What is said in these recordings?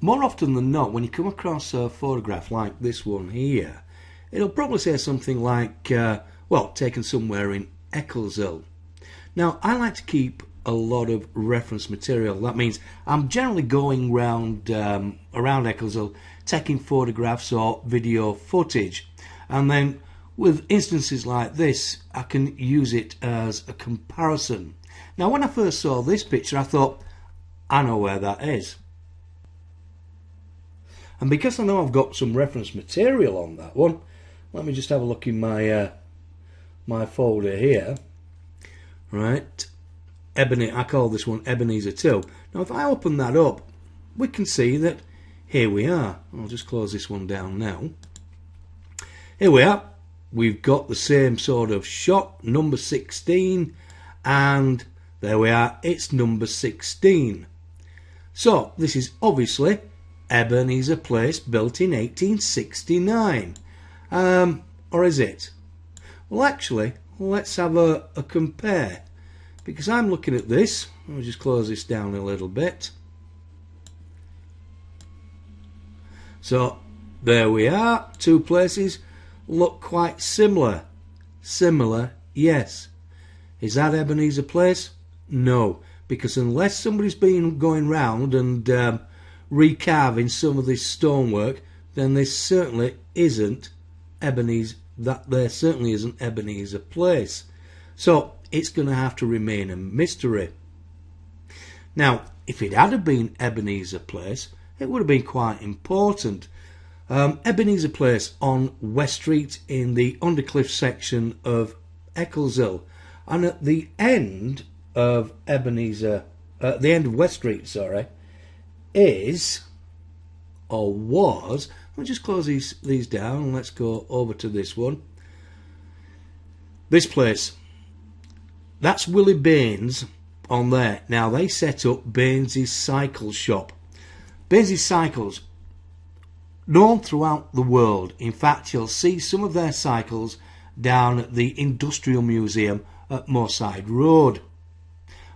more often than not, when you come across a photograph like this one here, it'll probably say something like, well, taken somewhere in Eccleshill. Now, I like to keep a lot of reference material. That means I'm generally going around Eccleshill, taking photographs or video footage, and then with instances like this, I can use it as a comparison. Now, when I first saw this picture, I thought, I know where that is. And because I know I've got some reference material on that one, let me just have a look in my my folder here. Right, I call this one Ebenezer 2. Now, if I open that up, we can see that here we are. I'll just close this one down now. Here we are. We've got the same sort of shot, number 16, and there we are, it's number 16. So this is obviously Ebenezer Place, built in 1869. Or is it? Well, actually, let's have a compare, because I'm looking at this. I'll just close this down a little bit. So there we are, two places look quite similar. Similar, yes. Is that Ebenezer Place? No, because unless somebody's been going round and recarving some of this stonework, then this certainly isn't Ebenezer. There certainly isn't Ebenezer Place. So it's going to have to remain a mystery. Now, if it had been Ebenezer Place, it would have been quite important. Ebenezer Place on West Street in the Undercliff section of Eccleshill, and at the end of the end of West Street, sorry, is or was. I'll just close these down and let's go over to this one. This place, that's Willie Baines on there. Now they set up Baines's Cycle Shop. Baines's Cycles, known throughout the world. In fact, you'll see some of their cycles down at the Industrial Museum at Moorside Road.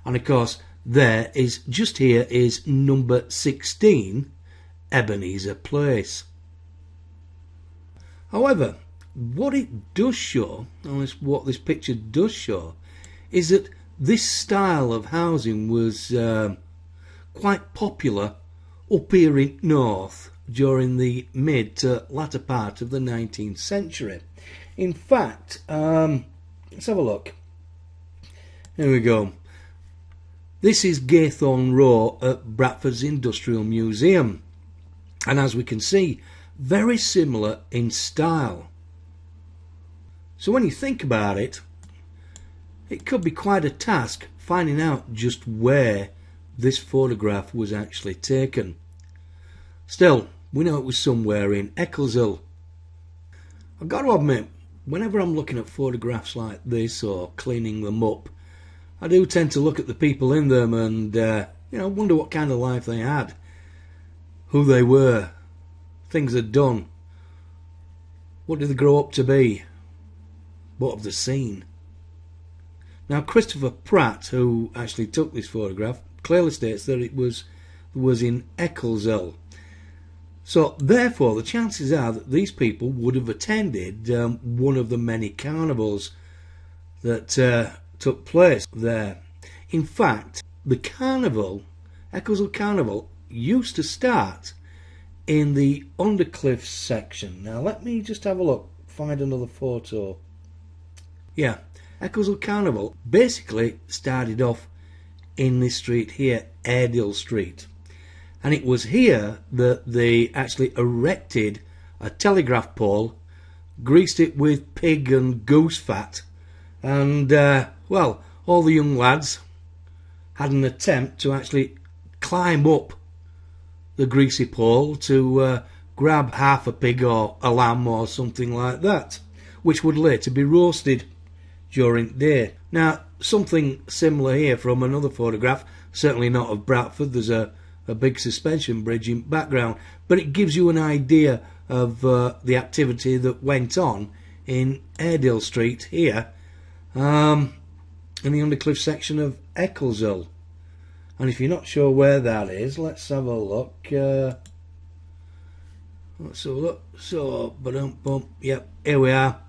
And of course, there is, just here is number 16, Ebenezer Place. However, what it does show, or what this picture does show, is that this style of housing was quite popular up here in North during the mid to latter part of the 19th century. In fact, let's have a look. Here we go. This is Gaythorne Row at Bradford's Industrial Museum, and as we can see, very similar in style. So when you think about it, it could be quite a task finding out just where this photograph was actually taken. Still, we know it was somewhere in Eccleshill. I've got to admit, whenever I'm looking at photographs like this or cleaning them up, I do tend to look at the people in them and wonder what kind of life they had, who they were, things they'd done, what did they grow up to be, what have they seen. Now, Christopher Pratt, who actually took this photograph, clearly states that it was in Eccleshill. So therefore, the chances are that these people would have attended one of the many carnivals that took place there. In fact, the carnival, Eccleshill Carnival, used to start in the Undercliff section. Now let me just have a look, find another photo. Yeah, Eccleshill Carnival basically started off in this street here, Airedale Street. And it was here that they actually erected a telegraph pole, greased it with pig and goose fat, and well, all the young lads had an attempt to actually climb up the greasy pole to grab half a pig or a lamb or something like that, which would later be roasted during the day. Now, something similar here from another photograph, certainly not of Bradford. There's a big suspension bridge in background, but it gives you an idea of the activity that went on in Airedale Street here, in the Undercliff section of Eccleshill. And if you're not sure where that is, let's have a look. So look, so yep, here we are.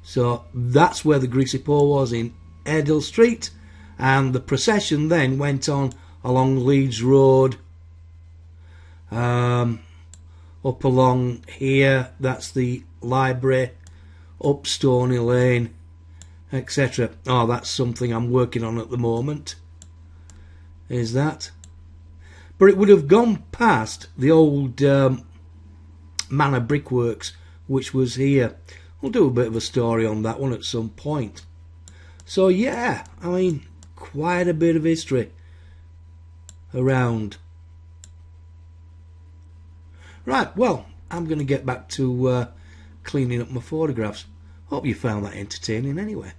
So that's where the Greasy Paw was, in Airedale Street, and the procession then went on along Leeds Road, up along here, that's the library, up Stony Lane, etc. Oh, that's something I'm working on at the moment, is that. But it would have gone past the old Manor Brickworks, which was here. We'll do a bit of a story on that one at some point. So yeah, I mean, quite a bit of history around. Right, well, I'm going to get back to cleaning up my photographs. Hope you found that entertaining anyway.